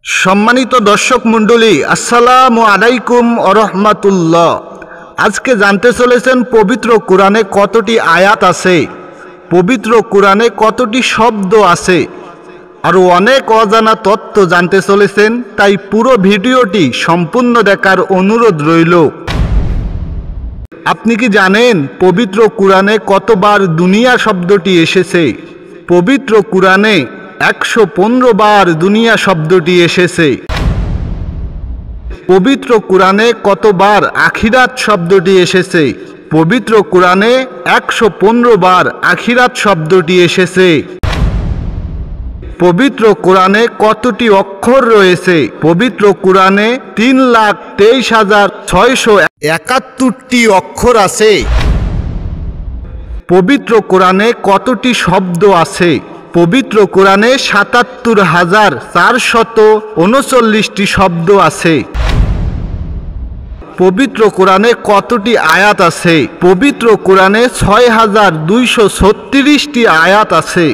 সম্মানিত দর্শক মণ্ডলী, আসসালামু আলাইকুম ওয়া রাহমাতুল্লাহ। আজকে জানতে চলেছেন পবিত্র কোরআনে কতটি আয়াত আছে, পবিত্র কোরআনে কতটি শব্দ আছে, আরও অনেক অজানা তথ্য জানতে চলেছেন। তাই পুরো ভিডিওটি সম্পূর্ণ দেখার অনুরোধ রইল। আপনি কি জানেন পবিত্র কোরআনে কতবার দুনিয়া শব্দটি এসেছে? পবিত্র কোরআনে 115 বার দুনিয়া শব্দটি এসেছে। পবিত্র কোরআনে কতবার আখিরাত শব্দটি এসেছে? পবিত্র কোরআনে 115 বার আখিরাত শব্দটি এসেছে। পবিত্র কোরআনে কতটি অক্ষর রয়েছে? পবিত্র কোরআনে 3,23,671টি অক্ষর আছে। পবিত্র কোরআনে কতটি শব্দ আছে? পবিত্র কোরআনে 77,439টি শব্দ আছে। পবিত্র কোরআনে কতটি আয়াত আছে? পবিত্র কোরআনে 6,236টি আয়াত আছে।